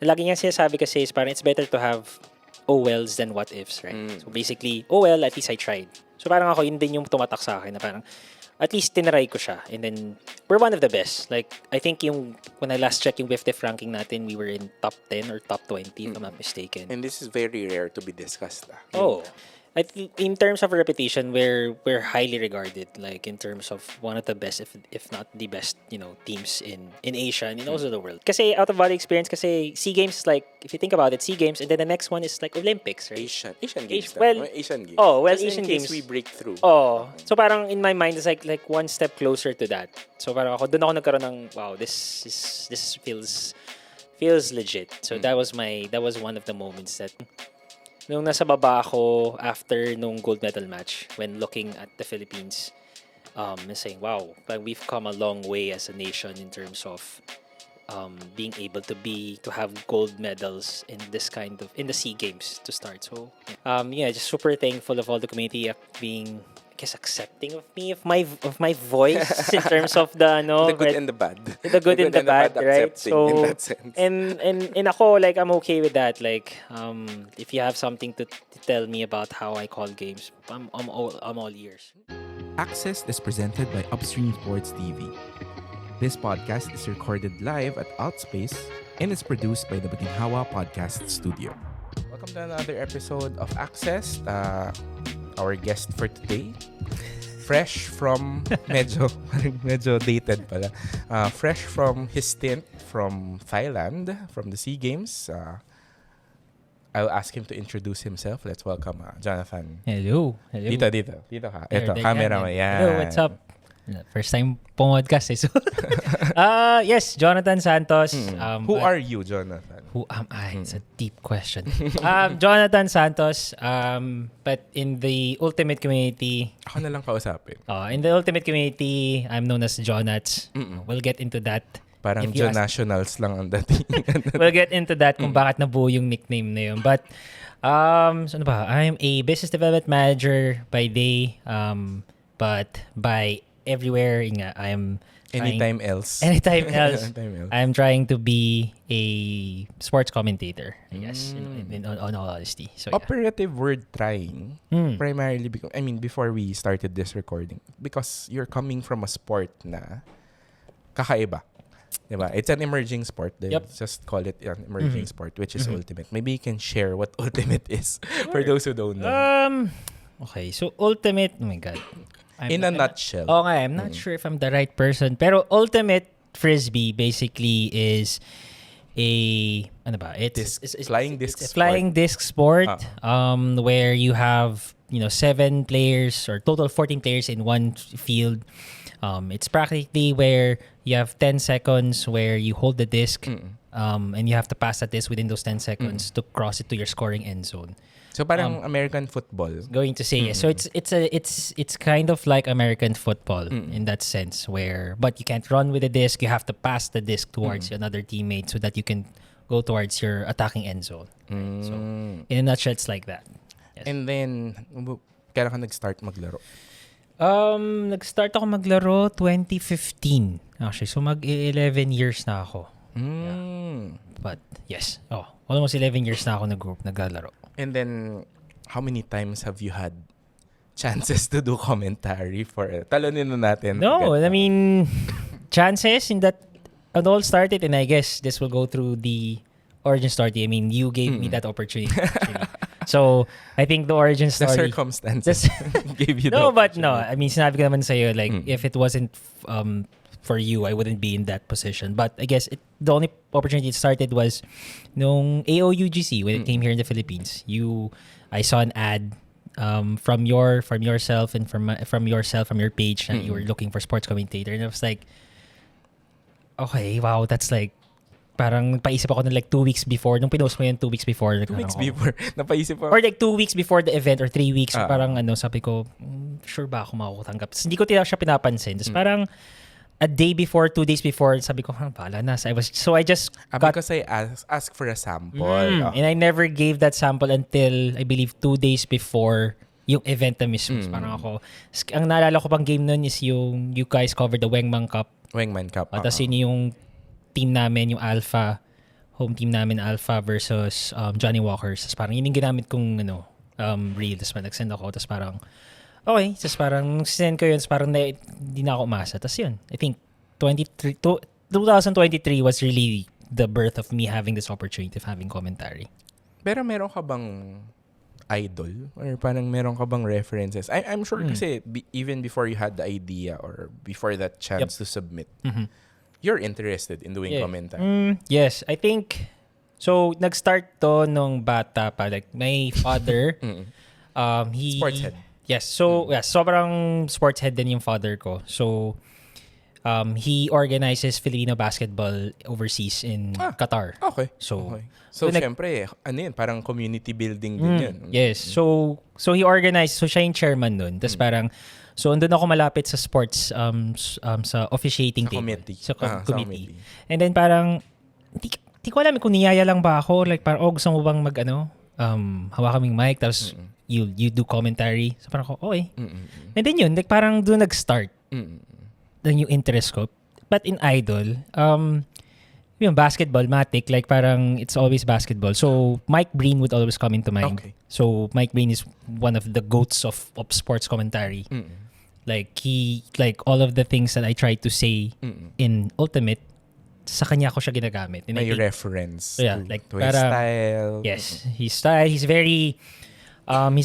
lagi niyang sinasabi kasi is parang it's better to have OLs than what ifs, right? So basically, OL, at least I tried. So parang ako, yun din yung tumatak sa akin na parang at least tinry ko siya. And then, we're one of the best. Like, I think when I last checked yung WFDF ranking natin, we were in top 10 or top 20, if I'm not mistaken. And this is very rare to be discussed. Oh. I think in terms of reputation, we're highly regarded, like in terms of one of the best, if not the best, teams in Asia and also the world. Kasi out of body experience, kasi SEA Games is like, if you think about it, SEA Games, and then the next one is like Olympics, right? Asian Games. Asian Games. Oh, well, Just Asian in case Games. we break through. Oh, so parang in my mind, it's like one step closer to that. So parang doon ako nagkaroon ng, wow, this feels legit. So that was one of the moments that nung nasa baba ako after nung gold medal match, when looking at the Philippines, and saying, wow, like we've come a long way as a nation in terms of being able to have gold medals in the SEA Games to start. So just super thankful of all the community being, I guess, accepting of me, of my voice in terms of the the good and the bad. The good and the bad, right? So in that sense. and ako, like, I'm okay with that. Like, if you have something to tell me about how I call games, I'm all ears. Access is presented by Upstream Sports TV. This podcast is recorded live at Outspace and is produced by the Butinghawa Podcast Studio. Welcome to another episode of Access. Our guest for today, fresh from medyo dated pala. Fresh from his stint from Thailand, from the SEA Games. I'll ask him to introduce himself. Let's welcome Jonathan. Hello. Dito ka. Ito, camera mo. Yan. Hello, what's up? First time podcast eh. So, yes, Jonathan Santos. Who are you, Jonathan? Who am I? It's a deep question. Jonathan Santos. But in the ultimate community, Ako na lang kausapin. in the ultimate community, I'm known as Jonats. We'll get into that. Parang If you John Nationals lang ang dating. We'll get into that kung bakit nabuo yung nickname na yun. But, so ano ba? I'm a business development manager by day. But by everywhere, I'm Anytime else. Anytime else. I'm trying to be a sports commentator, I guess, in all honesty. So, yeah. Operative word trying, primarily because, before we started this recording, because you're coming from a sport na kakaiba. Diba? It's an emerging sport. Yep. Just call it an emerging sport, which is ultimate. Maybe you can share what ultimate is for those who don't know. Okay, so ultimate, oh my God. In a nutshell. Okay, I'm not sure if I'm the right person. Pero ultimate frisbee basically is a flying disc it's a flying disc sport where you have 7 players or total 14 players in one field. It's practically where you have 10 seconds where you hold the disc and you have to pass that disc within those 10 seconds to cross it to your scoring end zone. So parang American football. Going to say yes. So it's kind of like American football in that sense, but you can't run with the disc. You have to pass the disc towards another teammate so that you can go towards your attacking end zone. Right? So in a nutshell, it's like that. Yes. And then, kailan ka nag-start maglaro? Nag-start ako maglaro 2015. Actually, so mag-11 years na ako. Yeah. But yes, almost 11 years na ako naglalaro. And then, how many times have you had chances to do commentary for talonin na natin? No, chances in that it all started, and I guess this will go through the origin story. You gave me that opportunity. So, I think the origin story... The circumstances gave you No, the but no. Sinabi ko naman sa'yo, if it wasn't for you, I wouldn't be in that position. But I guess the only opportunity it started was nung AOUGC when it came here in the Philippines. I saw an ad from yourself and from your page that you were looking for sports commentator, and I was like, okay, wow, that's like parang paisip ako na like 2 weeks before nung pinost mo yun 2 weeks before. 2 weeks before napaisip ako. Or like 2 weeks before the event or 3 weeks parang sabi ko sure ba ako makukutanggap. Hindi ko siya pinapansin. Tapos parang a day before, 2 days before, sabi ko, bahala na. So I just because I asked for a sample. And I never gave that sample until, I believe, 2 days before yung event na mismo. Parang ako, ang naalala ko pang game nun is yung you guys covered the Wengman Cup. Wengman Cup. Tapos yun yung team namin, yung Alpha, home team namin Alpha versus Johnny Walkers. Tapos parang yun yung ginamit kong reel. Tapos nag-send ako. Tapos parang okay. Tapos parang send ko yun. Tapos parang hindi na ako umasa. Tapos yun. I think 2023 was really the birth of me having this opportunity of having commentary. Pero meron ka bang idol? Or parang meron ka bang references? I'm sure kasi even before you had the idea or before that chance to submit, you're interested in doing commentary. Yes, I think, so nag-start to nung bata pa. Like, my father, he... Sports head. Yes, so sobrang sports head din yung father ko. So, he organizes Filipino basketball overseas in Qatar. Okay. So syempre, ano yun, parang community building din yun. Yes. So he organized, so siya yung chairman nun. Tapos parang, so andun ako malapit sa sports, sa officiating table. Committee. Sa Sa committee. And then parang, di ko alam kung niyaya lang ba ako. Like parang, gusto mo bang hawak kaming mic, tapos you do commentary. So parang ako, okay. And then yun, like parang doon nag-start. Then yung interest ko. But in idol, yung basketball, matic, like parang it's always basketball. So Mike Breen would always come into mind. Okay. So Mike Breen is one of the goats of sports commentary. Like all of the things that I try to say in Ultimate, sa kanya ko siya ginagamit. And May I think, reference yeah, to his style. Yes, his style. He's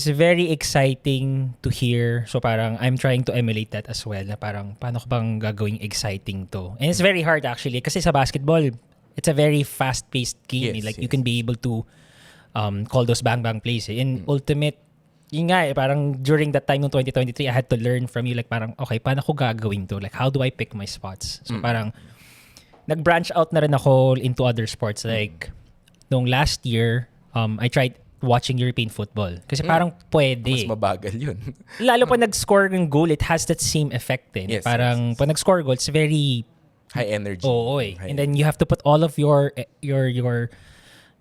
very exciting to hear. So parang I'm trying to emulate that as well. Na parang paano ko bang gagawing exciting to? And it's very hard actually kasi sa basketball, it's a very fast-paced game. Yes, Like you can be able to call those bang-bang plays. In Ultimate, yun nga parang during that time ng 2023, I had to learn from you like parang okay, paano ko gagawin to? Like how do I pick my spots? So parang nag-branch out na rin ako into other sports. Like nung last year, I tried watching European football. Kasi parang pwede. Mas mabagal yun. Lalo pa nag-score ng goal, it has that same effect eh. Yes, parang pag nag-score goal, it's very high energy. Oo eh. And then you have to put all of your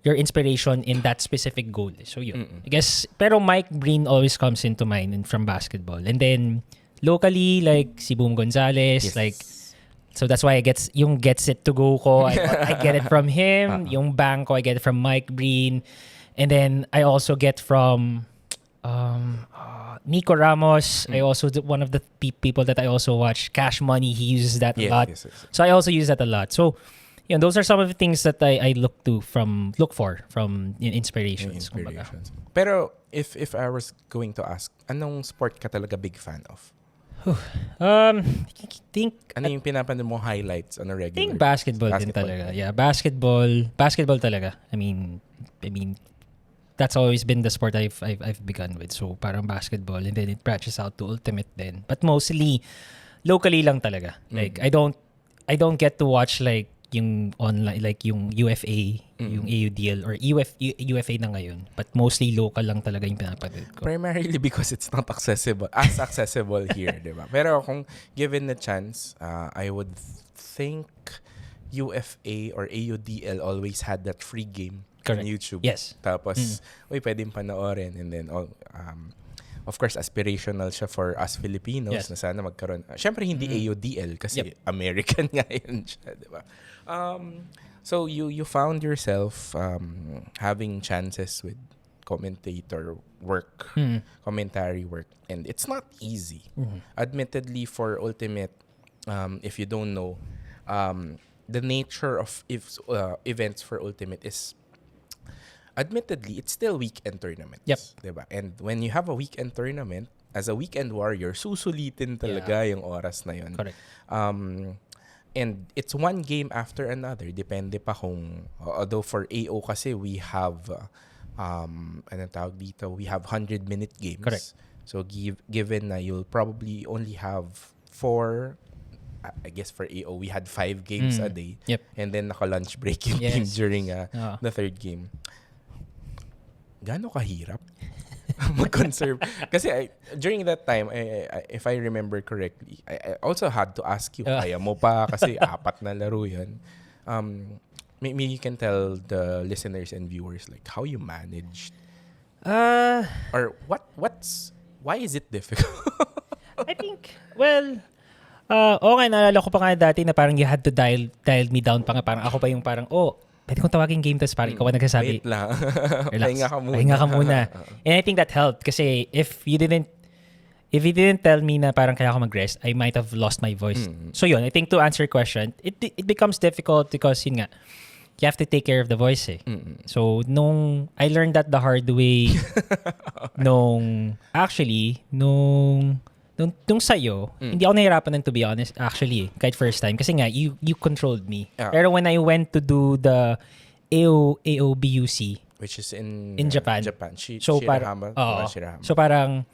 inspiration in that specific goal. So yun. I guess, pero Mike Breen always comes into mind from basketball. And then locally, like si Boom Gonzalez, like so that's why I gets it to go ko. I get it from him. Yung bang ko, I get it from Mike Breen. And then I also get from Nico Ramos. I also one of the people that I also watch. Cash Money, he uses that a lot. Yes. So I also use that a lot. So those are some of the things that I look for from inspirations. Pero if I was going to ask, anong sport ka talaga big fan of? I think ano yung pinapanood mo highlights on a regular? I think basketball din talaga. Yeah, basketball talaga. I mean that's always been the sport I've begun with. So parang basketball, and then it branches out to Ultimate then. But mostly locally lang talaga. Like I don't get to watch like yung online, like yung UFA, yung AUDL or UFA na ngayon. But mostly local lang talaga yung pinapanood ko. Primarily because it's not accessible here, di ba? Pero kung given the chance, I would think UFA or AUDL always had that free game. Correct. On YouTube. Yes. Tapos, pwedeng panoorin. And then, of course, aspirational siya for us Filipinos na sana magkaroon. Siyempre, hindi AODL kasi American nga yun siya, di ba? So, you found yourself having chances with commentator work, commentary work. And it's not easy. Admittedly, for Ultimate, if you don't know, the nature of events for Ultimate is admittedly, it's still weekend tournaments. Yep. Diba? And when you have a weekend tournament, as a weekend warrior, susulitin talaga yung oras na yun. Correct. And it's one game after another. Depende pa kung, although for AO kasi we have, anong tawag dito, we have 100-minute games. Correct. So given na you'll probably only have 4, I guess for AO, we had 5 games a day. Yep. And then naka-lunch break yung team during the third game. Gaano kahirap mag-conserve? Kasi during that time, if I remember correctly, I also had to ask you, kaya mo pa kasi 4 na laro yun. Maybe you can tell the listeners and viewers like how you managed. Or why is it difficult? I think, well, okay, naalala ko pa nga dati na parang you had to dial me down pa nga. Parang ako pa yung parang, pwede kong tawagin game test para ikaw ang nagsasabi. Wait lang. Relax. Pahinga ka muna. And I think that helped kasi if you didn't tell me na parang kaya ako mag-rest, I might have lost my voice. So yun, I think to answer your question, it becomes difficult because yun nga, you have to take care of the voice eh. So nung I learned that the hard way nung sa'yo, hindi ako nahirapan nun to be honest actually kahit first time kasi nga you controlled me. Pero when I went to do the AOBUC, which is in Japan. Shirahama. Shirahama. So parang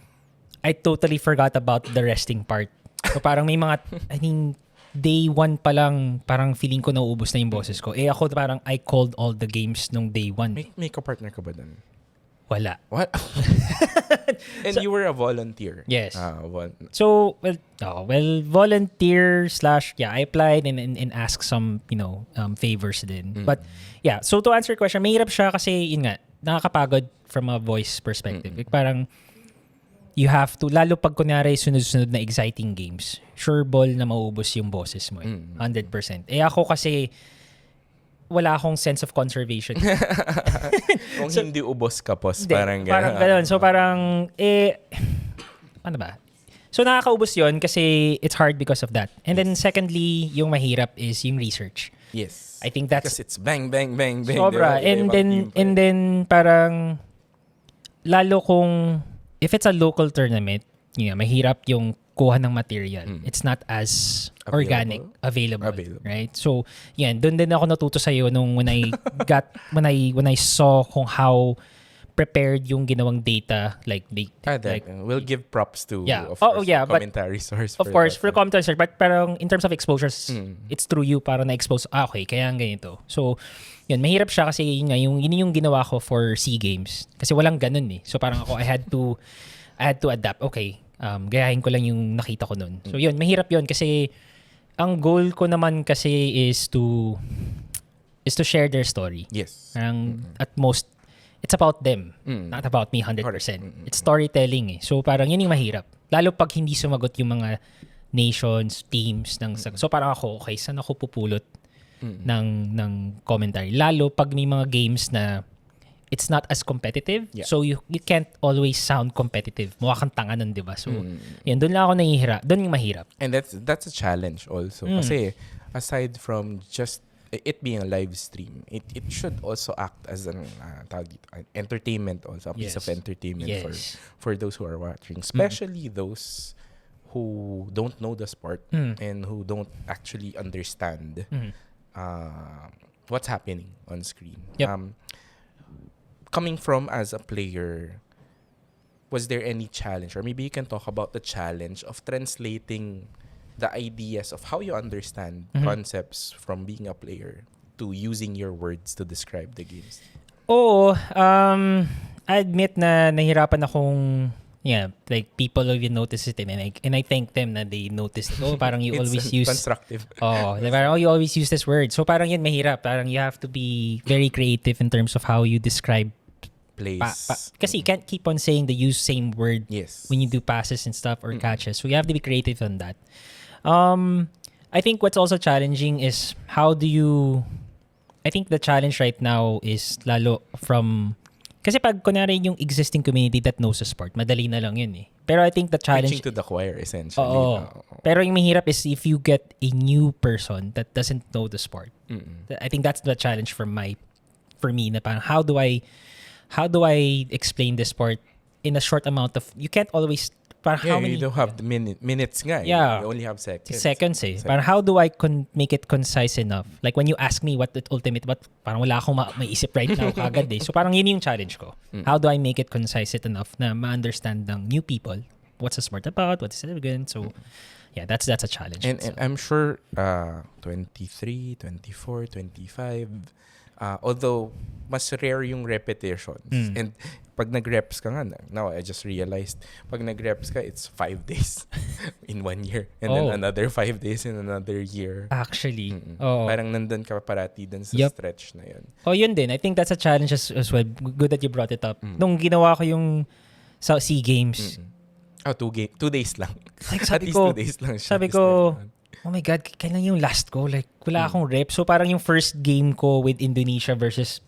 I totally forgot about the resting part. So parang may mga I think day 1 pa lang parang feeling ko nauubos na yung boses ko. Ako parang I called all the games nung day 1. May ka-partner ka ba dun? Wala. What? And you were a volunteer. Yes. So, volunteer / I applied and asked some, favors din. But yeah, so to answer your question, mahirap siya kasi yun nga, nakakapagod from a voice perspective. Parang you have to, lalo pag kunyari sunod-sunod na exciting games, sure ball na mauubos yung boses mo. 100%. Ako kasi, wala akong sense of conservation. Kung hindi ubos ka, parang gano'n. Parang gano'n. So parang, ano ba? So nakakaubos yon kasi it's hard because of that. And then secondly, yung mahirap is yung research. Yes. I think that's... Because it's bang, bang, bang, bang. Sobra. And then parang, lalo kung, if it's a local tournament, mahirap yung kuha ng material. It's not as organic, available. Right? So, yan, doon din ako natuto sa iyo nung when I saw kung how prepared yung ginawang data, like we'll give props to commentary source. Of course, for commentary source, but parang in terms of exposures, it's through you para na-expose. Okay, kaya ang ganito. So, yun, mahirap siya kasi yun yung ginawa ko for SEA Games. Kasi walang ganun eh. So parang ako, I had to adapt. Okay, gayahin ko lang yung nakita ko nun. So yun, mahirap yun kasi ang goal ko naman kasi is to share their story. Yes. At most, it's about them. Not about me 100%. It's storytelling eh. So parang yun yung mahirap. Lalo pag hindi sumagot yung mga nations, teams. So parang ako, okay, saan ako pupulot ng commentary? Lalo pag may mga games na it's not as competitive. Yeah. So you can't always sound competitive. Mukha kang tanga nun, di ba? So, yan, doon lang ako nahihirap. Doon yung mahirap. And that's a challenge also. Kasi aside from just it being a live stream, it should also act as an entertainment also, a piece of entertainment for those who are watching. Especially those who don't know the sport and who don't actually understand what's happening on screen. Yep. Coming from as a player, was there any challenge, or maybe you can talk about the challenge of translating the ideas of how you understand concepts from being a player to using your words to describe the games? Oo, I admit na nahirapan akong like people will notice it and I thank them na they noticed it. Oh, parang you always use constructive. Parang you always use this word. So parang yun mahirap. Parang you have to be very creative in terms of how you describe plays. Kasi you can't keep on saying the same word when you do passes and stuff or catches. So you have to be creative on that. I think what's also challenging is I think the challenge right now is lalo from kasi pag kunwari yung existing community that knows the sport, madali na lang yun eh. Pero I think the challenge... Preaching to the choir, essentially. Pero yung mahirap is if you get a new person that doesn't know the sport. I think that's the challenge for me na parang how do I explain the sport in a short amount of... You can't always... How many, you don't have the minutes nga. Yeah. You only have seconds. Seconds eh. Parang how do I make it concise enough? Like when you ask me what the ultimate, parang wala akong maisip right now kagad eh. So parang yun yung challenge ko. How do I make it concise enough na ma-understand ng new people what's the sport about, what's the significance? So yeah, that's a challenge. And I'm sure 23, 24, 25, although mas rare yung repetitions. And pag nag-reps ka nga, now I just realized, pag nag-reps ka, it's 5 days in 1 year. And then another 5 days in another year. Actually. Parang nandun ka parati dun sa stretch na yun. Yun din. I think that's a challenge as well. Good that you brought it up. Nung ginawa ko yung sa SEA Games. 2 days lang. Like, At least 2 days lang siya. Sabi ko, oh my God, kailan yung last ko? Like, wala akong rep. So, parang yung first game ko with Indonesia versus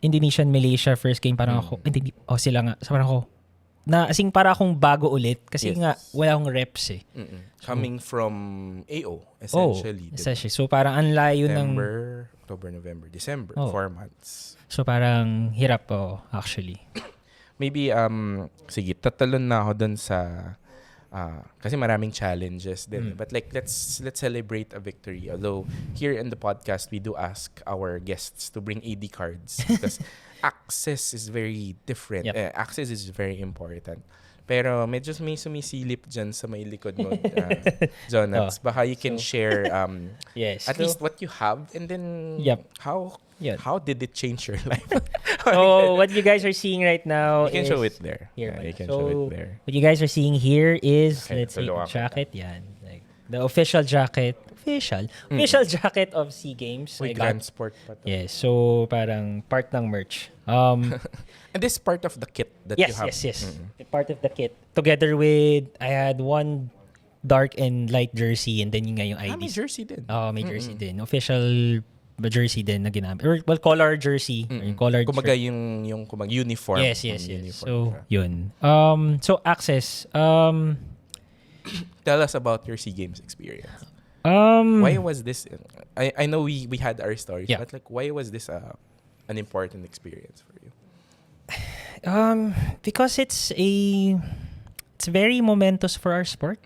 Indonesia and Malaysia, first game, parang ako, hindi, sila nga. So, parang ako, asing para akong bago ulit kasi nga, wala akong reps eh. Coming from AO, essentially. Essentially. So, parang ang layo ng... October, November, December, 4 months. So, parang hirap actually. Maybe, sige, tatalon na ako dun sa... kasi maraming challenges din. But like, let's celebrate a victory. Although, here in the podcast, we do ask our guests to bring AD cards because access is very different. Access is very important. Pero medyo may sumisilip dyan sa may likod mo, Jonas. Baka you can share at least what you have and then how did it change your life? So, what you guys are seeing right now you can show it there. Here, you can so, show it there. What you guys are seeing here is, Okay, let's see, jacket. Yan. Like, the official jacket. Official jacket of SEA Games. Uy, grand sport pa to. Yes. So, parang part ng merch. And this is part of the kit that you have. Yes. Part of the kit. Together with, I had one dark and light jersey and then yung nga yung IDs. May jersey din. May jersey din. Official jersey din na ginamit. Or, collar jersey. Or collared Kumaga shirt. yung uniform. Yes. So, yun. So, access. Tell us about your SEA Games experience. Why was this... I know we had our stories, but like, why was this an important experience for you? Because it's very momentous for our sport.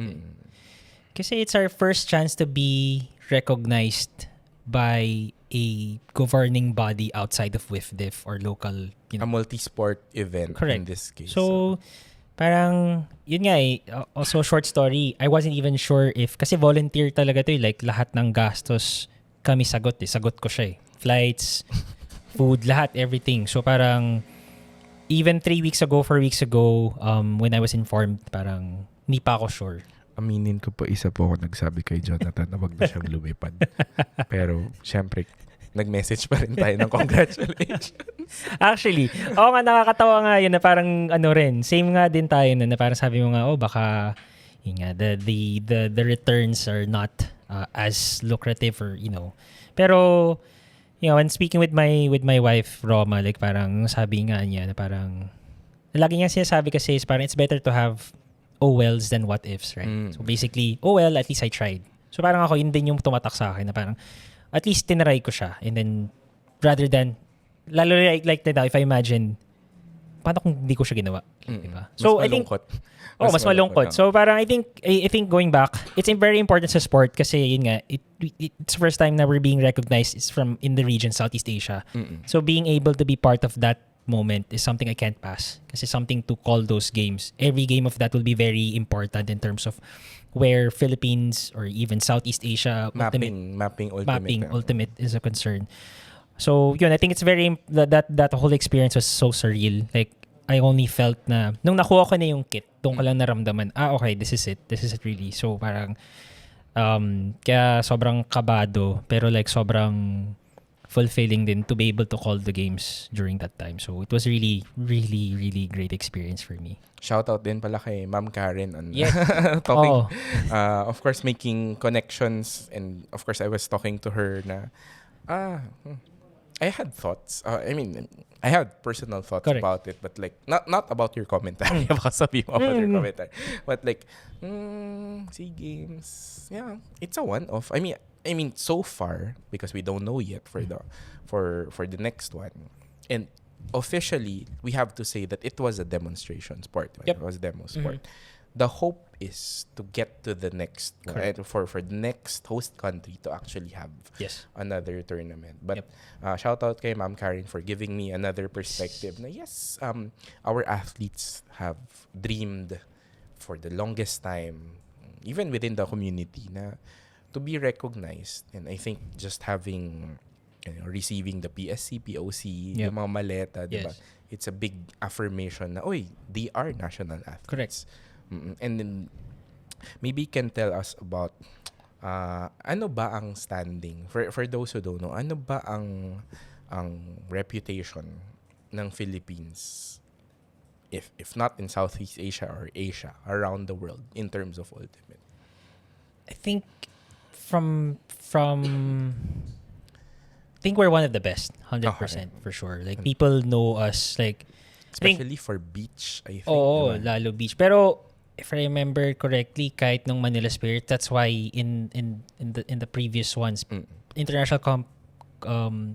Kasi it's our first chance to be recognized by a governing body outside of WFDF or local, a multi-sport event. Correct. In this case. So, parang, yun nga also short story, I wasn't even sure if, kasi volunteer talaga to like lahat ng gastos kami sagot ko siya flights, food, lahat, everything. So parang, even 4 weeks ago, when I was informed, parang, hindi pa ako sure. Aminin ko po, isa po ako nagsabi kay Jonathan na wag na siyang lumipad. Pero, syempre, nag-message pa rin tayo ng congratulations. Actually, nga, nakakatawa nga yun na parang same nga din tayo na parang sabi mo nga, baka yun nga, the returns are not as lucrative or Pero when speaking with my wife Roma, like parang sabi nga niya na parang lagi niya sinasabi kasi is parang it's better to have OLs than what ifs, right? So basically, at least I tried. So parang ako yun din yung tumatak sa akin na parang at least tinry ko siya. And then, rather than, lalo like that, if I imagine, paano kung hindi ko siya ginawa? Diba? So, I think, mas malungkot. So, parang I think going back, it's very important sa sport kasi yun nga, it's the first time na we're being recognized is from in the region, Southeast Asia. So, being able to be part of that moment is something I can't pass. Kasi something to call those games. Every game of that will be very important in terms of where Philippines or even Southeast Asia mapping ultimate is a concern. So yun, I think it's very that whole experience was so surreal. Like I only felt na nung nakuha ko na yung kit, doon ko lang naramdaman, okay, this is it really. So parang kaya sobrang kabado pero like sobrang fulfilling din to be able to call the games during that time. So it was really, really, really great experience for me. Shoutout din pala kay Ma'am Karen on talking, of course, making connections. And of course, I was talking to her na, I had thoughts. I had personal thoughts about it, but like, not about your commentary. Baka sabi mo about your commentary. But like, SEA Games, it's a one-off. I mean, so far, because we don't know yet for the next one, and officially we have to say that it was a demonstration sport. Right? It was a demo sport. The hope is to get to the next one, right? For the next host country to actually have another tournament. But shout out kay Ma'am Karen for giving me another perspective. Na yes, our athletes have dreamed for the longest time, even within the community, na to be recognized. And I think just having, receiving the PSC, POC, yung mga maleta, diba? It's a big affirmation na, they are national athletes. Correct. And then, maybe you can tell us about, ano ba ang standing? For those who don't know, ano ba ang reputation ng Philippines, if not in Southeast Asia or Asia, around the world, in terms of ultimate? I think from I think we're one of the best, 100% for sure. Like people know us like Especially for beach, I think. Oo, diba? lalo beach. Pero if I remember correctly, kahit nung Manila Spirit, that's why in the previous ones, international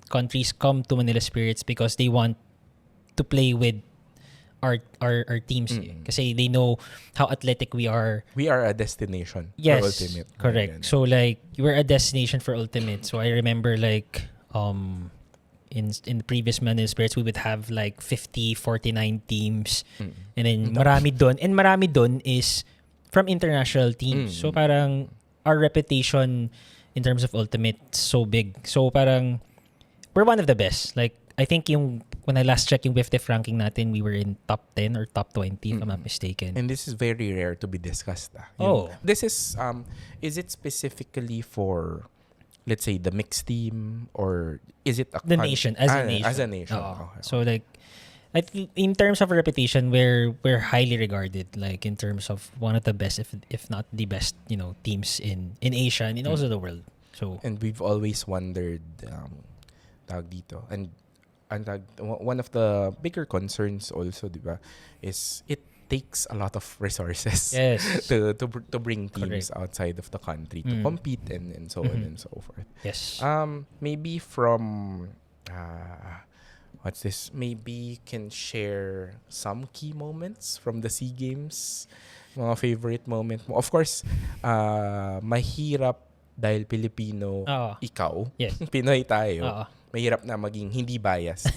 countries come to Manila Spirits because they want to play with our teams. Kasi they know how athletic we are. We are a destination Yes, for Ultimate. correct. Ayan. So like we're a destination for Ultimate. So I remember like in the previous Manila Spirits, we would have like 50, 49 teams. And then marami dun is from international teams. So parang our reputation in terms of Ultimate is so big. So parang we're one of the best. Like I think when I last checked yung WFDF ranking natin, we were in top 10 or top 20 if I'm not mistaken. And this is very rare to be discussed. This is it specifically for, let's say, the mixed team, or is it the nation as a nation? As a nation. Oo. Okay. So like I think in terms of reputation, we're highly regarded, like in terms of one of the best, if not the best, teams in Asia and also the world. So And we've always wondered, tawag dito, and one of the bigger concerns also, diba, is it takes a lot of resources yes, to bring teams Correct. outside of the country to compete and so on and so forth. yes. Maybe from what's this? Maybe you can share some key moments from the SEA Games. Mga favorite moment mo. Of course, mahirap dahil Pilipino, Oo. ikaw, Yes. Pinoy tayo. Oo. Mahirap na maging hindi biased.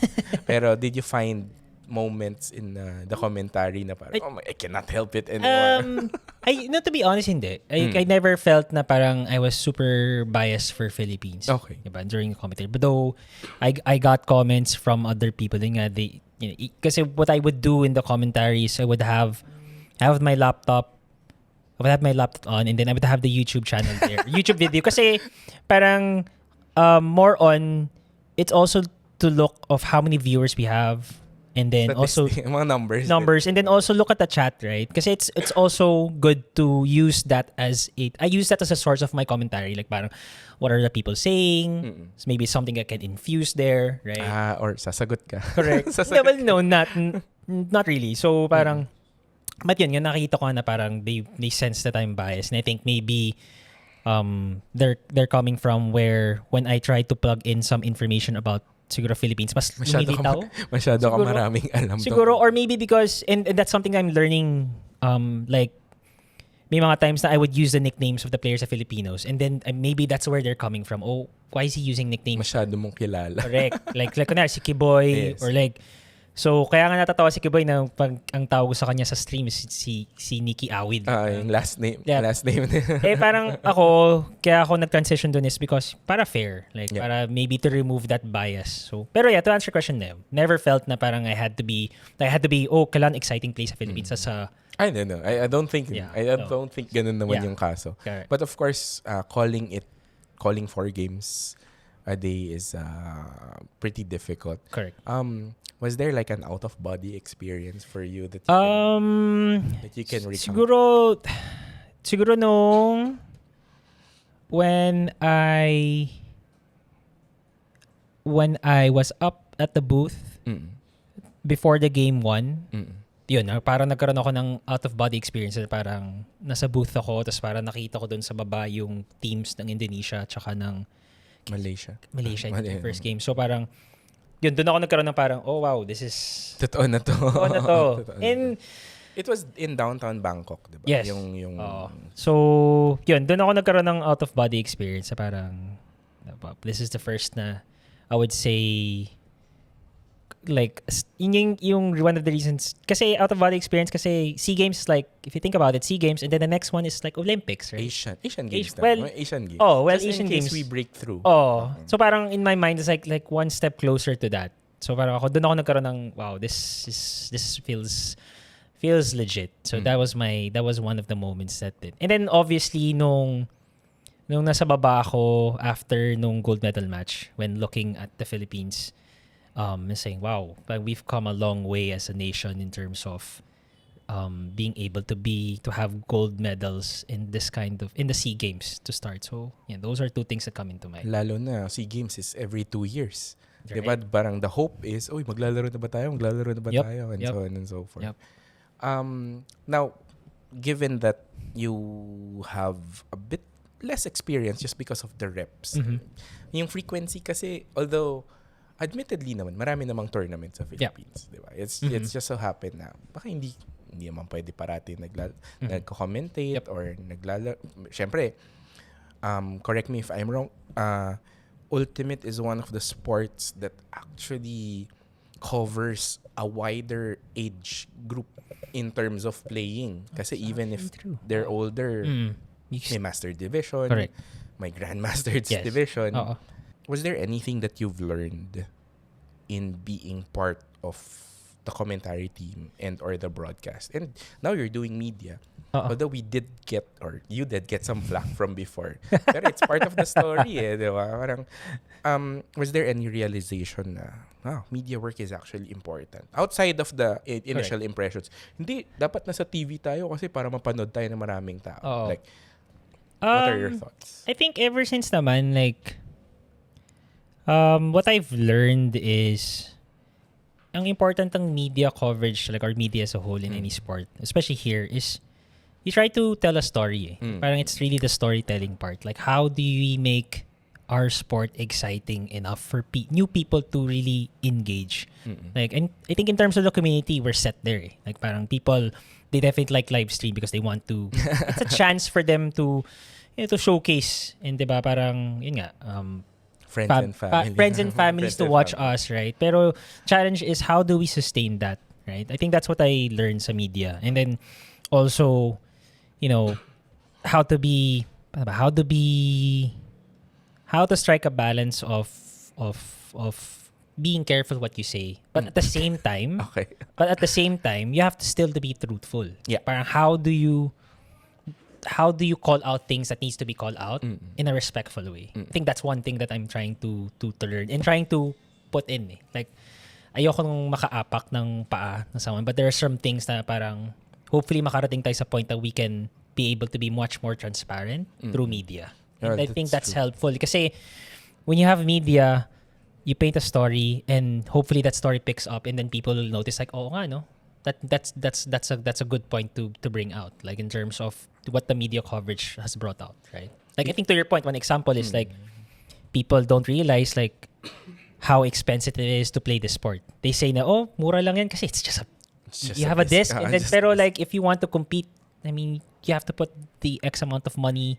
Pero did you find moments in the commentary na parang, I cannot help it anymore? To be honest, hindi. I never felt na parang I was super biased for Philippines. Okay. Diba? During the commentary. But though, I got comments from other people. Kasi what I would do in the commentaries, I would have my laptop. I would have my laptop on, and then I would have the YouTube channel there. YouTube video. Kasi parang more on, it's also to look of how many viewers we have. And then also mga numbers, and then also look at the chat, right? Because it's also good to use that I use that as a source of my commentary. Like parang, what are the people saying? So maybe something I can infuse there, right? Or sasagot ka. Correct. Yeah, well, no, not really. So parang, but yun, yung nakita ko na parang they sense that I'm biased, and I think maybe they're coming from where when I try to plug in some information about siguro Philippines, mas lumilitaw. Masyado ka maraming alam. Siguro, or maybe because, and that's something I'm learning, like, may mga times na I would use the nicknames of the players of Filipinos, and then maybe that's where they're coming from. Oh, why is he using nicknames? Masyado mong kilala. Correct. Like kunwari, si Kiboy, Yes. or like, so kaya nga natatawa si Kiboy na pag ang tawag ko sa kanya sa stream is si Nikki Awid. Yung last name. Yeah. Last name. Parang kaya ako nag-transition dun is because para fair. Like, para maybe to remove that bias. So, pero yeah, to answer your question, never felt na parang I had to be, kailangan exciting place sa Philippines sa I don't know. I don't think. Yeah, I don't think ganun naman yung kaso. Correct. But of course, calling 4 games a day is pretty difficult. correct. Was there like an out of body experience for you that you can recount? Siguro nung when I was up at the booth before the game 1. Yun, parang nagkaroon ako ng out-of-body experience. Parang nasa booth ako, tapos parang nakita ko doon sa baba yung teams ng Indonesia tsaka ng Malaysia. yung first game. So parang, yun, doon ako nagkaroon ng parang, oh wow, this is... Totoo na to. Totoo na to. And, it was in downtown Bangkok, diba? yes. Yung So, yun, doon ako nagkaroon ng out-of-body experience. Parang, this is the first na, I would say, like, yun yung one of the reasons, kasi out-of-body experience, kasi SEA Games is like, if you think about it, SEA Games, and then the next one is like Olympics, right? Asian Games. Asian Games. Oh, well, Just Asian in case Games. we break through. Oh, so parang in my mind, it's like one step closer to that. So parang doon ako nagkaroon ng, wow, this feels legit. So that was one of the moments that did. And then obviously nung nasa baba ako after nung gold medal match, when looking at the Philippines, and saying, wow, like we've come a long way as a nation in terms of being able to have gold medals in the SEA Games to start. So yeah, those are two things that come into mind. Lalo na, SEA Games is every 2 years. Right. Diba? Parang the hope is, maglalaro na ba tayo? Yep. Tayo? And so on and so forth. Yep. Now, given that you have a bit less experience just because of the reps, yung frequency kasi, although admittedly naman, marami namang tournaments sa Philippines. Diba? It's just so happen na baka hindi naman pwede parati nagko-commentate or Siyempre, correct me if I'm wrong, Ultimate is one of the sports that actually covers a wider age group in terms of playing. Kasi even if they're older, may Master Division, correct, may Grandmaster's Division. Was there anything that you've learned in being part of the commentary team and or the broadcast? And now you're doing media. Although you did get some flack from before. Pero it's part of the story diba? Parang, was there any realization na media work is actually important? Outside of the initial impressions. Hindi, dapat nasa TV tayo kasi para mapanood tayo ng maraming tao. Like, what are your thoughts? I think ever since naman, like, what I've learned is ang important ng media coverage, like, or media as a whole in any sport, especially here, is you try to tell a story. Parang it's really the storytelling part. Like, how do we make our sport exciting enough for new people to really engage? Like, and I think in terms of the community, we're set there. Like, parang people, they definitely like live stream because they want to. It's a chance for them to, to showcase. And diba, parang yun nga. Friends and families to watch us, right? Pero challenge is how do we sustain that, right? I think that's what I learned sa media. And then also, how to strike a balance of being careful what you say, but at the same time, you have to still to be truthful. Yeah. Parang how do you call out things that needs to be called out in a respectful way? I think that's one thing that I'm trying to learn and trying to put in. Like, ayoko nung makaapak ng paa ng someone, but there are some things na parang hopefully makarating tayo sa point that we can be able to be much more transparent through media. And I think that's helpful. Kasi when you have media, you paint a story and hopefully that story picks up and then people will notice like, oh nga, no? That's a good point to bring out, like in terms of what the media coverage has brought out, right? Like I think to your point, one example is like people don't realize like how expensive it is to play this sport. They say na mura lang yan kasi it's just you have a disc and then pero like if you want to compete, I mean, you have to put the X amount of money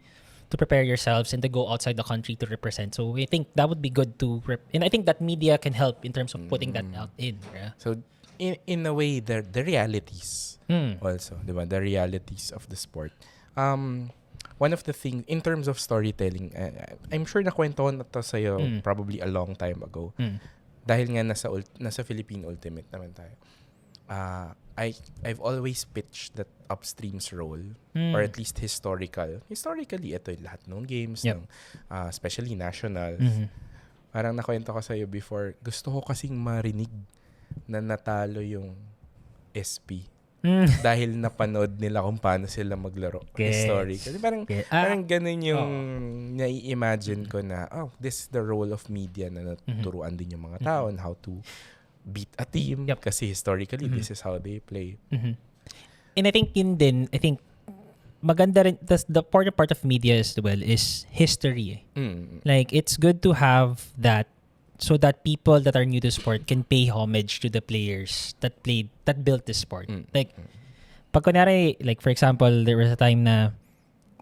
to prepare yourselves and to go outside the country to represent. So I think that would be good and I think that media can help in terms of putting that out in. Yeah? So in a way, the realities also, diba? The realities of the sport. One of the things in terms of storytelling, I'm sure nakwento na to sa'yo probably a long time ago. Dahil nga nasa Philippine Ultimate naman tayo. I've always pitched that upstream's role or at least historically ito lahat ng games ng especially nationals. Parang nakwento ko sa iyo before, gusto ko kasing marinig na natalo yung SP dahil napanood nila kung paano sila maglaro historically. Parang ganun yung nai-imagine ko na this is the role of media na naturuan din yung mga tao on how to beat a team kasi historically this is how they play. And I think maganda rin the part of media as well is history. Like it's good to have that so that people that are new to sport can pay homage to the players that built the sport. Like pag kunyari, like for example, there was a time na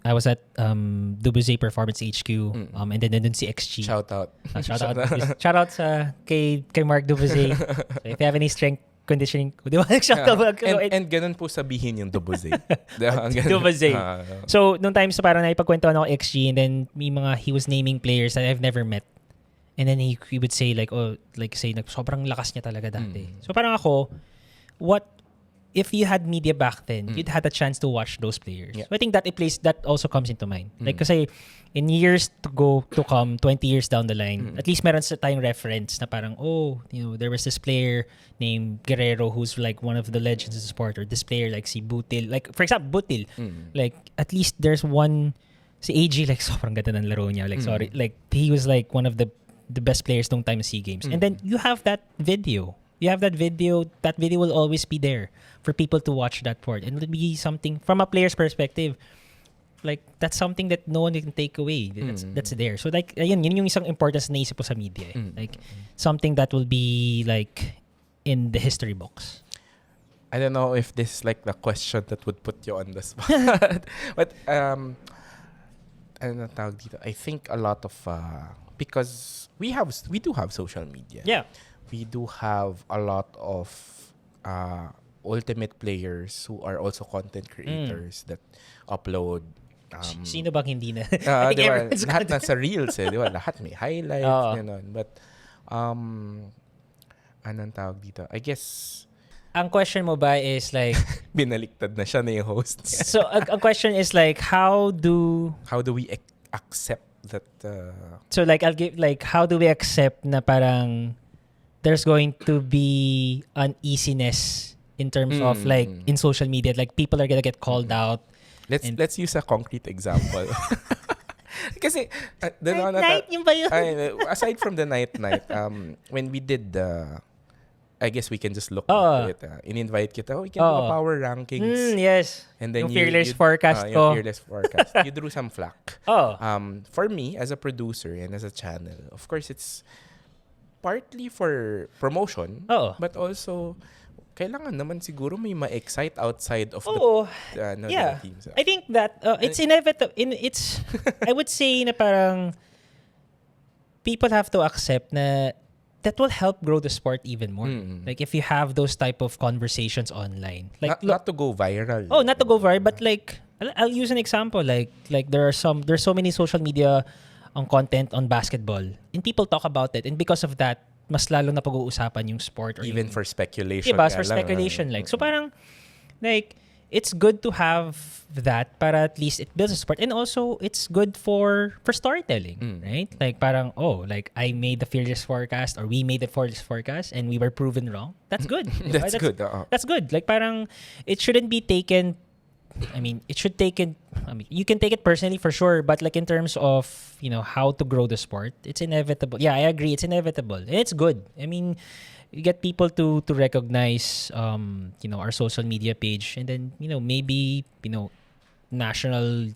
I was at WFDF Performance HQ and then nandun si XG. Shout out. Shout out sa kay Mark WFDF. So if you have any strength conditioning, di ba? Shout out. And ganun po sabihin yung WFDF. WFDF. So nung time so parang naipagkwentuhan ako XG and then he was naming players that I've never met. And then he would say like sobrang lakas niya talaga dati. So parang ako, what if you had media back then, you'd had a chance to watch those players. Yeah. So I think that also comes into mind. Like kasi in years to come, 20 years down the line, at least meron sa tayong reference na parang, there was this player named Guerrero who's like one of the legends of the sport, or this player like si Butil. Like for example, Butil. Like at least there's one, si AG, like sobrang ganda ng laro niya. Like sorry, like he was like one of the best players nung time of SEA Games. And then you have that video. That video will always be there for people to watch that part. And it'll be something, from a player's perspective, like, that's something that no one can take away. That's there. So, like, yun yung isang importance na naisip ko sa media. Like, something that will be, like, in the history books. I don't know if this is like the question that would put you on the spot. But, ano tawag dito? I think a lot of, because we do have social media. Yeah. We do have a lot of ultimate players who are also content creators that upload. Sino bang hindi na? Diba, lahat nasa reels diba? Lahat may highlights, gano'n. But, anong tawag dito? I guess, ang question mo ba is like, binaliktad na siya na yung host. so, ang question is like, how do we accept that? So, like, I'll give, like, how do we accept na parang there's going to be uneasiness in terms of like in social media, like people are gonna get called out. Let's use a concrete example. Kasi night yung ba yun? Aside from the night, when we did I guess we can just look into it. In-invite kita, we can do a power rankings. Yes. And then yung fearless forecast ko. Yung fearless forecast. You drew some flack. For me, as a producer and as a channel, of course, it's partly for promotion, but also kailangan naman siguro may ma-excite outside of the teams. I think that it's inevitable. I would say na parang people have to accept na that will help grow the sport even more. Like if you have those type of conversations online, like not to go viral. Not to go viral, but like I'll use an example. Like there's so many social media on content on basketball, and people talk about it, and because of that, mas lalo na pag-uusapan yung sport, or even for speculation. Diba? For speculation, like so parang like it's good to have that para at least it builds a sport, and also it's good for storytelling, right? Like parang like I made the fearless forecast, or we made the fearless forecast and we were proven wrong. That's good. That's good. That's good. Like parang it shouldn't be taken. You can take it personally for sure, but like in terms of, how to grow the sport, it's inevitable. Yeah, I agree. It's inevitable. And it's good. I mean, you get people to recognize, our social media page, and then, maybe, national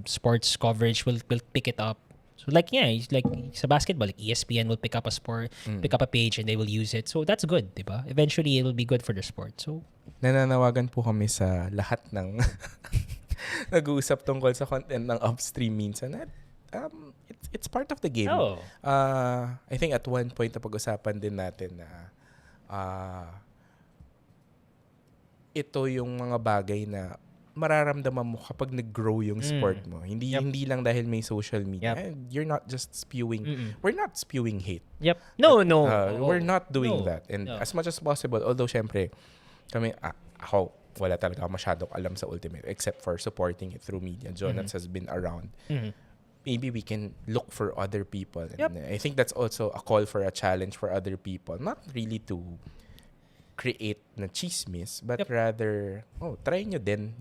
sports coverage will pick it up. So like, it's like sa basketball, like ESPN will pick up a page and they will use it. So that's good, diba? Eventually, it will be good for the sport. So, nananawagan po kami sa lahat ng nag-uusap tungkol sa content ng upstream minsan. It's part of the game. I think at one point napag-usapan din natin na ito yung mga bagay na mararamdaman mo kapag nag-grow yung sport mo. Hindi lang dahil may social media. You're not just spewing. We're not spewing hate. No. We're not doing that. And as much as possible, although syempre, kami, ako, wala talaga masyadong alam sa Ultimate except for supporting it through media. Jonas has been around. Maybe we can look for other people. And I think that's also a call for a challenge for other people. Not really to create na chismis, but rather, try nyo din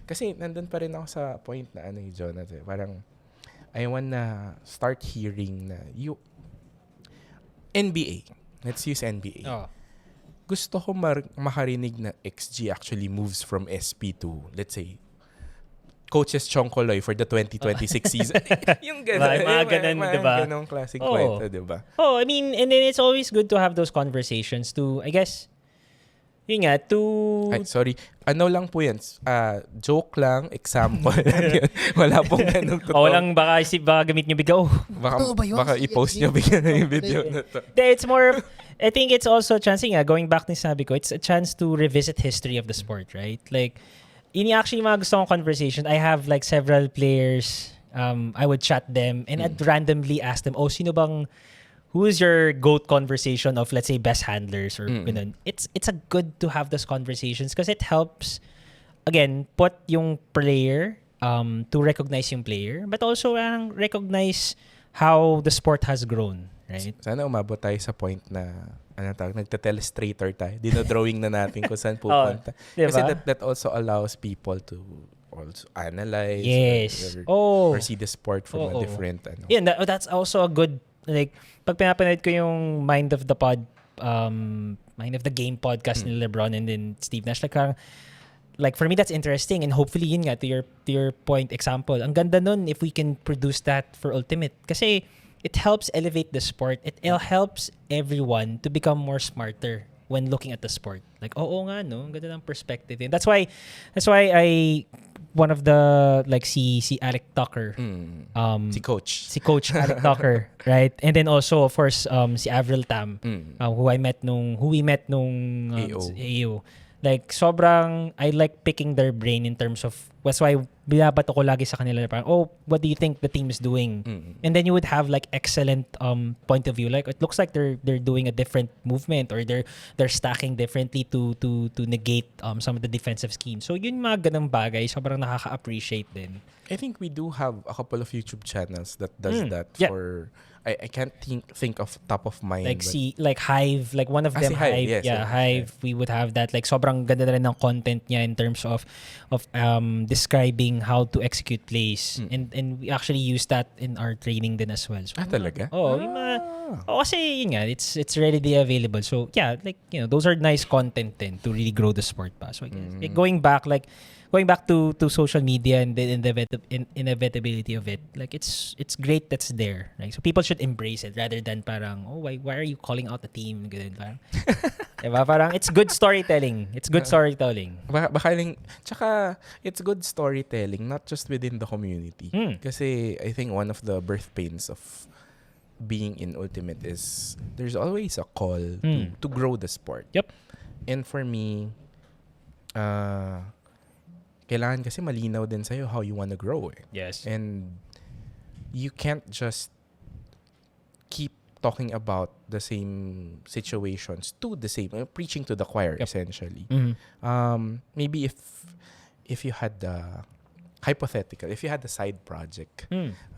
kasi nandun pa rin ako sa point na Jonathan, parang I wanna start hearing na NBA, let's use NBA. Gusto ko makarinig na XG actually moves from SP to, let's say, Coaches Chongkoloy for the 2026 season. Yung gano'n. Mga ganun, diba? Ganong classic kwento, diba? I mean, and then it's always good to have those conversations to, I guess, yun nga, sorry. Ano lang po yan? Joke lang, example lang yun. Wala pong ganong totoo. Walang baka gamit nyo bigla. Baka i-post nyo bigla yung video na to. It's more, I think it's also a chance, going back na sabi ko, it's a chance to revisit history of the sport, right? Like, yun actually mga gusto kong conversation. I have like several players, I would chat them and I'd randomly ask them, who's your GOAT conversation of, let's say, best handlers or ganun. It's a good to have those conversations because it helps, again, put yung player to recognize yung player, but also recognize how the sport has grown, right? Sana umabot tayo sa point na nagte-telestrator tayo. Dino-drawing na natin kung saan pupunta. Diba? Kasi that also allows people to also analyze or see the sport from a different Yeah, that's also a good, like, pag pinapanood ko yung Mind of the Game podcast ni LeBron and then Steve Nash, like for me that's interesting, and hopefully yun nga, to your point example, ang ganda nun if we can produce that for Ultimate kasi it helps elevate the sport. It helps everyone to become more smarter when looking at the sport. Like, oo nga, no? Ang ganda ng perspective. And that's why one of the, like, si Alec Tucker. si Coach. Si Coach Alec Tucker, right? And then also, of course, si Avril Tam, who we met nung AO. Like, sobrang, I like picking their brain in terms of, that's why binabato ko lagi sa kanila, parang, what do you think the team is doing? And then you would have like excellent point of view. Like, it looks like they're doing a different movement or they're stacking differently to negate some of the defensive schemes. So, yun mga ganang bagay, sobrang nakaka-appreciate din. I think we do have a couple of YouTube channels that does that for... I can't think of top of mind. Like Hive, like one of them, si Hive. Yes, Hive. We would have that. Like sobrang ganda na rin ng content niya in terms of describing how to execute plays, and we actually use that in our training din as well. So, talaga? Kasi yun nga, it's readily available. So yeah, like, you know, those are nice content then to really grow the sport pa. So I guess, like, going back to social media and the inevitability of it, like it's great that's there. Like, so people should embrace it rather than parang, why are you calling out the team? Ganun, parang, diba? Parang it's good storytelling. It's good storytelling. Tsaka it's good storytelling, not just within the community. Kasi I think one of the birth pains of being in Ultimate is there's always a call to grow the sport. Yep. And for me, kailangan kasi malinaw din sa'yo how you want to grow. Yes. And you can't just keep talking about the same situations to the same, preaching to the choir, essentially. Maybe if you had hypothetical, if you had a side project,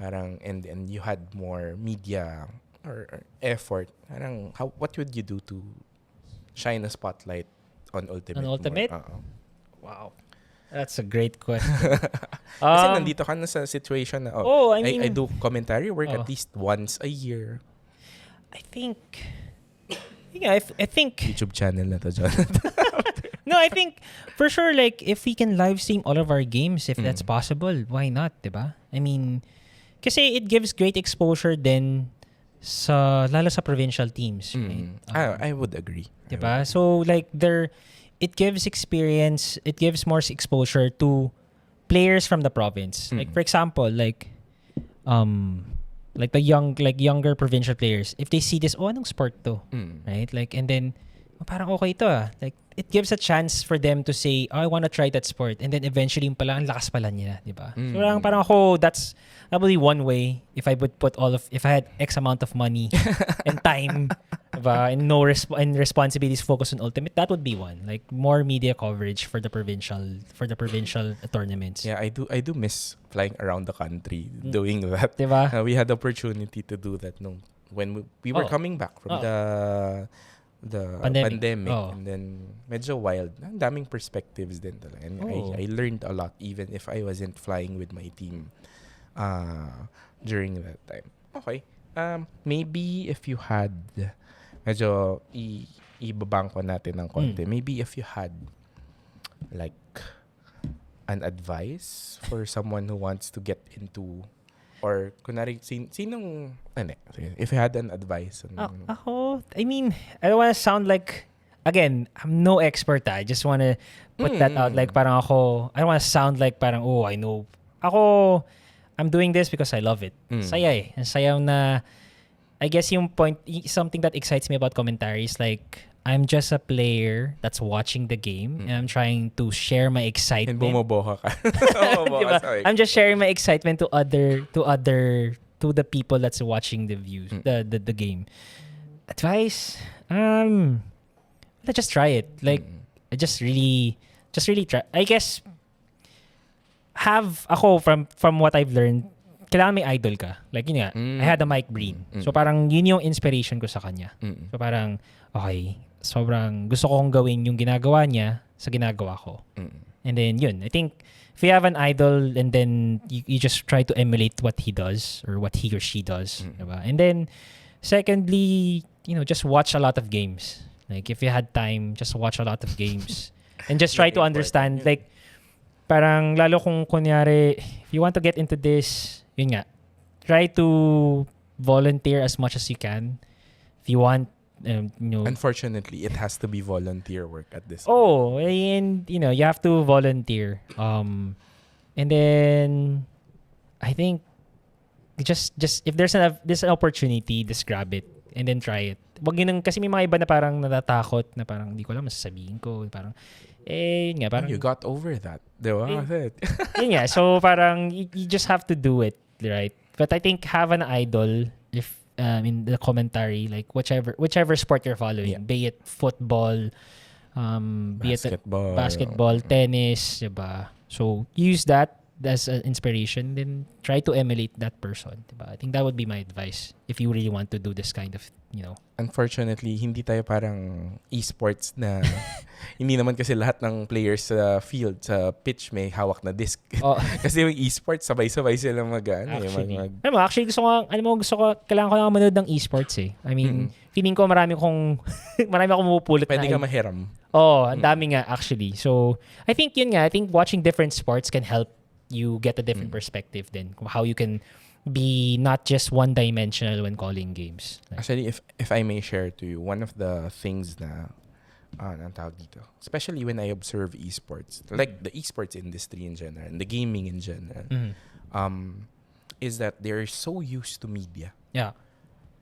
parang, and you had more media or effort, parang, what would you do to shine a spotlight on Ultimate? On Ultimate? Wow. That's a great question. Kasi nandito ka na sa situation na, I mean, I do commentary work at least once a year. I think YouTube channel na to, Jonathan. No, I think for sure, like, if we can live stream all of our games, if that's possible, why not, diba? I mean, kasi it gives great exposure then lalo sa provincial teams. Right? I would agree. Diba? So, like, it gives experience, it gives more exposure to players from the province. Like, for example, like the younger provincial players, if they see this, anong sport to? Right? Like, and then, parang okay ito ah. Like, it gives a chance for them to say, I want to try that sport. And then eventually, yung pala, ang lakas pala niya, di ba? So, parang ako, that would be one way if I would if I had X amount of money and time, diba? And and responsibilities focused on Ultimate, that would be one. Like, more media coverage for the provincial tournaments. Yeah, I do miss flying around the country doing that. Diba? We had the opportunity to do that when we were coming back from the pandemic. And then medyo wild. Ang daming perspectives din talaga. And I learned a lot even if I wasn't flying with my team during that time. Okay. Maybe if you had medyo ibabangko natin ng konti. Maybe if you had like an advice for someone who wants to get into, or kunwari, sinong, if you had an advice. Ako, I mean, I don't want to sound like, again, I'm no expert. I just want to put that out. Like, parang ako, I don't want to sound like parang, I know. Ako, I'm doing this because I love it. Saya eh. Ang sayaw na, I guess yung point, something that excites me about commentaries, like, I'm just a player that's watching the game and I'm trying to share my excitement. And bumoboha ka. Diba? I'm just sharing my excitement to other to the people that's watching the views, the game. Advice, let's just try it. Like, just really try. I guess, ako from what I've learned, kailangan may idol ka. Like, yun nga, I had a Mike Breen. So, parang yun yung inspiration ko sa kanya. So, parang, okay, sobrang gusto kong gawin yung ginagawa niya sa ginagawa ko. And then, yun. I think, if you have an idol and then you just try to emulate what he does or what he or she does. Diba? And then, secondly, just watch a lot of games. Like, if you had time, just watch a lot of games. And just try to understand, like, parang lalo kung kunyari, if you want to get into this, yun nga, try to volunteer as much as you can. If you want, Unfortunately, it has to be volunteer work at this point. And, you have to volunteer. And then, I think, just if there's an opportunity, just grab it and then try it. Wag yun, kasi may mga iba na parang natatakot na parang hindi ko alam masasabihin ko. Parang, yun nga, parang... You got over that. Diba? Yun nga, so parang you just have to do it, right? But I think have an idol if in the commentary, like whichever sport you're following, be it football, be it basketball, tennis, diba? So use that as an inspiration, then try to emulate that person, diba? I think that would be my advice if you really want to do this kind of, Unfortunately, hindi tayo parang esports na hindi naman kasi lahat ng players sa field, sa pitch may hawak na disc. Kasi yung esports, sabay-sabay sila Actually, gusto ko, kailangan ko lang manood ng esports eh. I mean, feeling ko marami akong mapupulot na. Pwede ka mahiram. Ang dami nga actually. So, I think watching different sports can help you get a different perspective then. How you can be not just one-dimensional when calling games. Actually, if I may share to you, one of the things na ang tawag dito, especially when I observe esports, like the esports industry in general, and the gaming in general, is that they're so used to media. Yeah.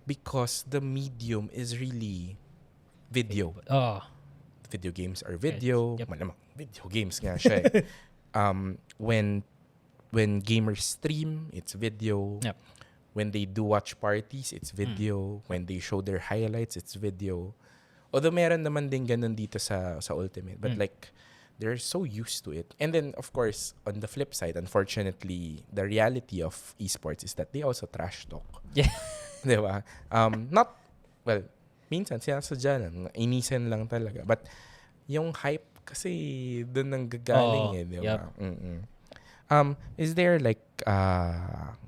Because the medium is really video. Video games are video. Yep. Malamang, video games nga siya eh. When gamers stream, it's video. Yep. When they do watch parties, it's video. When they show their highlights, it's video. Although meron naman din ganun dito sa Ultimate. But like, they're so used to it. And then, of course, on the flip side, unfortunately, the reality of esports is that they also trash talk. Yeah. Diba? Minsan, sinasadya lang. Inisan lang talaga. But yung hype kasi doon nang gagaling eh. Diba? Yep. Is there like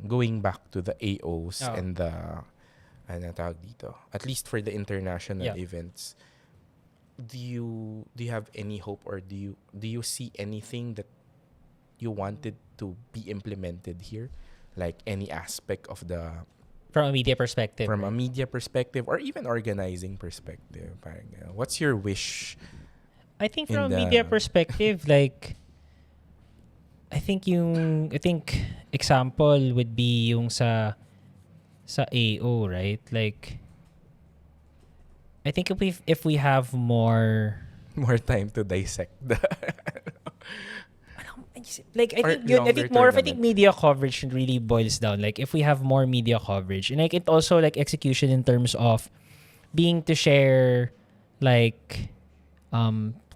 going back to the AOs and the tawag dito, at least for the international events, do you have any hope or do you see anything that you wanted to be implemented here, like any aspect of the from a media perspective, or even organizing perspective? What's your wish? I think from a media perspective, like I think example would be yung sa AO, right? Like I think if we have more time to dissect the I think media coverage really boils down. Like if we have more media coverage, and like it also like execution in terms of being to share, like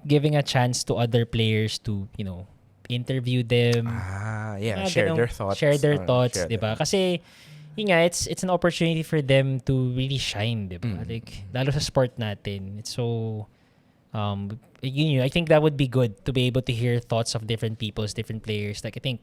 giving a chance to other players to interview them. Share their thoughts, diba? Kasi it's an opportunity for them to really shine, diba? Like lalo sa sport natin. It's so I think that would be good to be able to hear thoughts of different different players. Like I think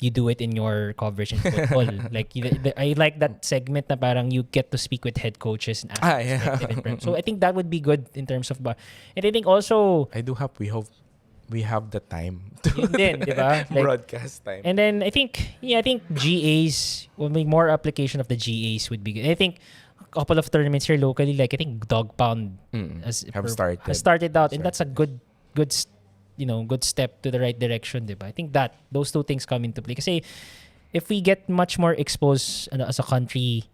you do it in your coverage in football. Like I like that segment na parang you get to speak with head coaches and ask So I think that would be good in terms of and I think also I do hope we have the time to yun din, diba? Like, broadcast time. And then I think GAs, more application of the GAs would be good. I think a couple of tournaments here locally, like I think Dog Pound has started out, and that's a good step to the right direction, diba? I think that those two things come into play. Kasi if we get much more exposed as a country,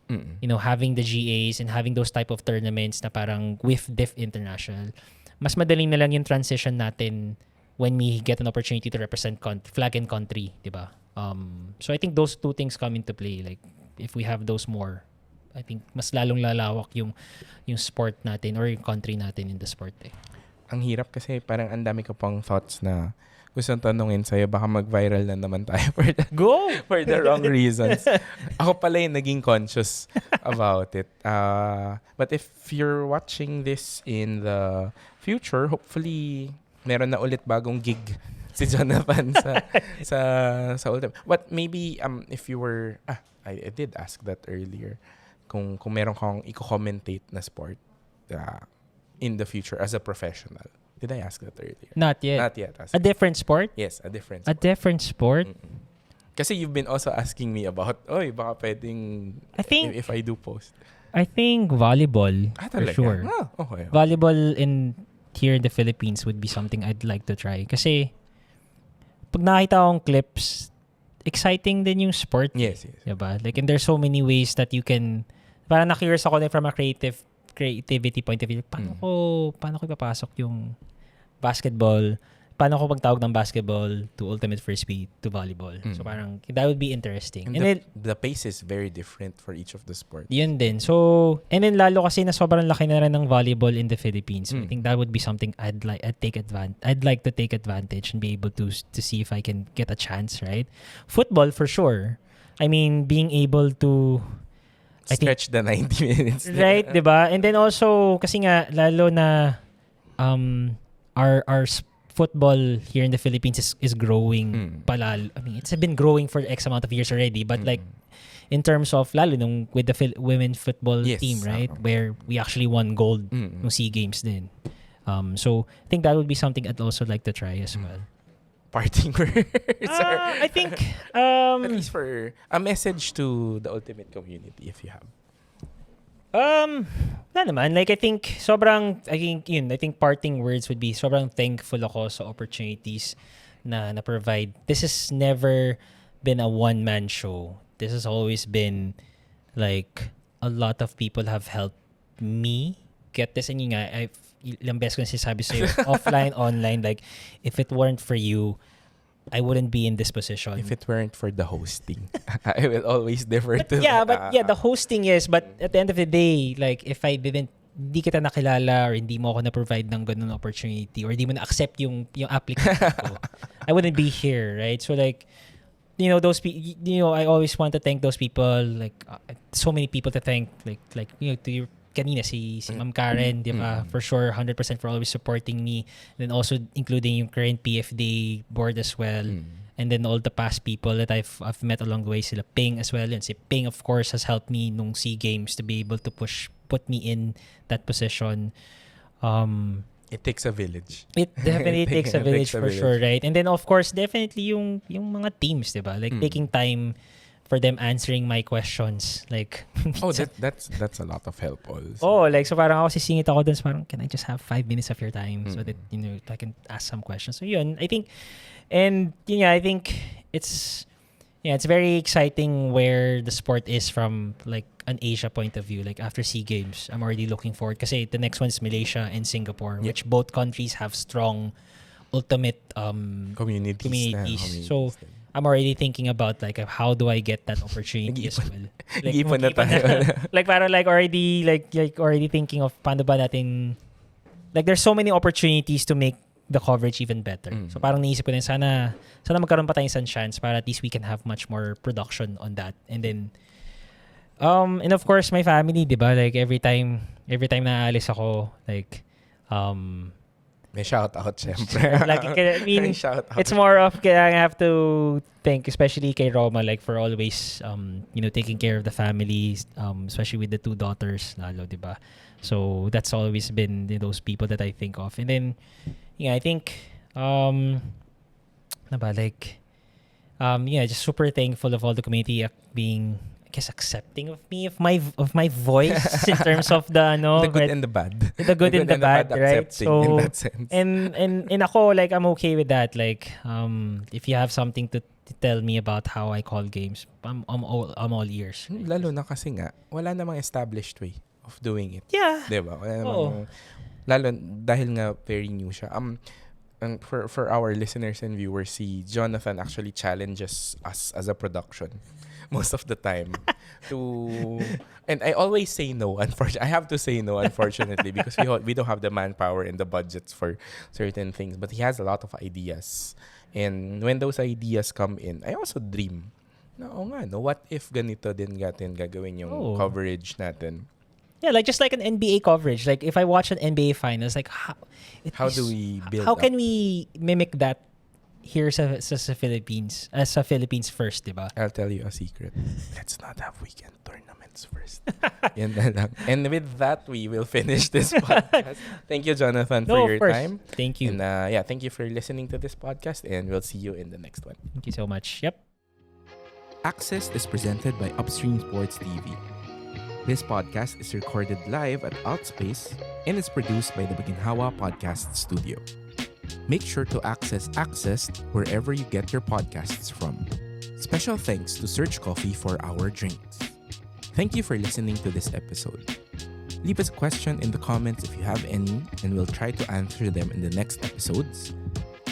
having the GAs and having those type of tournaments na parang with Diff International, mas madaling na lang yung transition natin when we get an opportunity to represent flag and country, diba? So I think those two things come into play. Like if we have those more, I think mas lalong lalawak yung sport natin or yung country natin in the sport. Ang hirap kasi parang ang dami ko pang thoughts na gustong tanungin sa'yo, baka mag-viral na naman tayo for the wrong reasons. Ako pala yung naging conscious about it. But if you're watching this in the future, hopefully meron na ulit bagong gig si Jonathan sa Ultimate. But maybe if you were I did ask that earlier, kung meron kang i-commentate na sport in the future as a professional. Did I ask that earlier? Not yet. Not yet. A different sport? Yes, a different sport. A different sport? Mm-mm. Kasi you've been also asking me about, baka pwedeng if I do post. I think volleyball, for sure. Okay. Volleyball here in the Philippines would be something I'd like to try. Kasi, pag nakita akong clips, exciting din yung sport. Yes. Diba? Like, and there's so many ways that you can, parang na-curious ako din from a creativity point of view. Paano ko ipapasok yung basketball? Paano ko pagtawag ng basketball to ultimate frisbee to volleyball? So parang that would be interesting. And the pace is very different for each of the sports. Yun din. So, and then lalo kasi na sobrang laki na rin ng volleyball in the Philippines. So I think that would be something I'd like to take advantage and be able to see if I can get a chance, right? Football for sure. I mean, being able to stretch the 90 minutes. Right, 'di ba? And then also kasi nga lalo na our football here in the Philippines is growing palalo. I mean, it's been growing for X amount of years already, but like in terms of lalo nung with the women football team, right? Where we actually won gold ng SEA Games din. So I think that would be something I'd also like to try as well. Parting words? I think at least for a message to the ultimate community if you have. Wala naman. Like I think parting words would be sobrang thankful ako sa opportunities na provide. This has never been a one-man show. This has always been like a lot of people have helped me get this. And yun nga, ilang beses ko na sinasabi sa'yo, offline, online, like, if it weren't for you, I wouldn't be in this position. If it weren't for the hosting, I will always defer to the hosting is, but at the end of the day, like, if I hindi kita nakilala or hindi mo ako na-provide ng ganun opportunity or hindi mo na-accept yung application ko, I wouldn't be here, right? So, like, those people, I always want to thank those people, like, so many people to thank, like to your kanina si Ma'am Karen, di ba? For sure, 100% for always supporting me. And then also including yung current PFD board as well. And then all the past people that I've met along the way, sila Ping as well. And si Ping, of course, has helped me nung SEA Games to be able to put me in that position. It takes a village. It definitely takes a village for sure, right? And then of course, definitely yung mga teams, di ba? Like taking time for them answering my questions. Like, that's a lot of help also. Oh, like, so parang ako sisingit ako dun, so parang, can I just have 5 minutes of your time so that, I can ask some questions. So yun, I think, and I think it's very exciting where the sport is from like an Asia point of view. Like after SEA Games, I'm already looking forward kasi the next one is Malaysia and Singapore, which both countries have strong ultimate communities. So I'm already thinking about like how do I get that opportunity as well. Nag-iipon na tayo. Like parang already thinking of paano ba natin, like there's so many opportunities to make the coverage even better. So parang naisip ko din sana magkaroon pa tayong isang chance para at least we can have much more production on that. And then and of course my family, 'di ba? Like every time na aalis ako, like may shout out syempre. Like, I mean, it's more of I have to thank especially kay Roma, like for always taking care of the families, especially with the 2 daughters lalo, 'di ba? So that's always been those people that I think of. And then I think just super thankful of all the community being, I guess, accepting of me, of my voice in terms of the the good and the bad. The good and the bad, right? So in that sense. And ako, like, I'm okay with that. Like if you have something to tell me about how I call games, I'm all ears. Right? Lalo na kasi nga wala namang established way of doing it. Yeah. 'Di ba? Wala namang, lalo dahil nga very new siya. and for our listeners and viewers, si Jonathan actually challenges us as a production most of the time to, and I always say no. Unfortunately, I have to say no, unfortunately, because we don't have the manpower and the budgets for certain things. But he has a lot of ideas, and when those ideas come in, I also dream. No, nga, no. What if ganito din natin gagawin yung coverage natin? Yeah, like just like an NBA coverage. Like if I watch an NBA finals, like how do we build? How can we mimic that here sa Philippines? Sa Philippines first, diba? I'll tell you a secret. Let's not have weekend tournaments first. Yan na lang. And with that, we will finish this podcast. Thank you, Jonathan, for your time. Thank you. And thank you for listening to this podcast, and we'll see you in the next one. Thank you so much. Yep. Access is presented by Upstream Sports TV. This podcast is recorded live at Outspace and is produced by the Baginhawa Podcast Studio. Make sure to access wherever you get your podcasts from. Special thanks to Surge Coffee for our drinks. Thank you for listening to this episode. Leave us a question in the comments if you have any, and we'll try to answer them in the next episodes,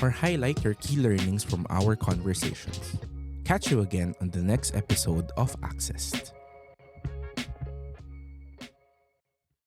or highlight your key learnings from our conversations. Catch you again on the next episode of Accessed.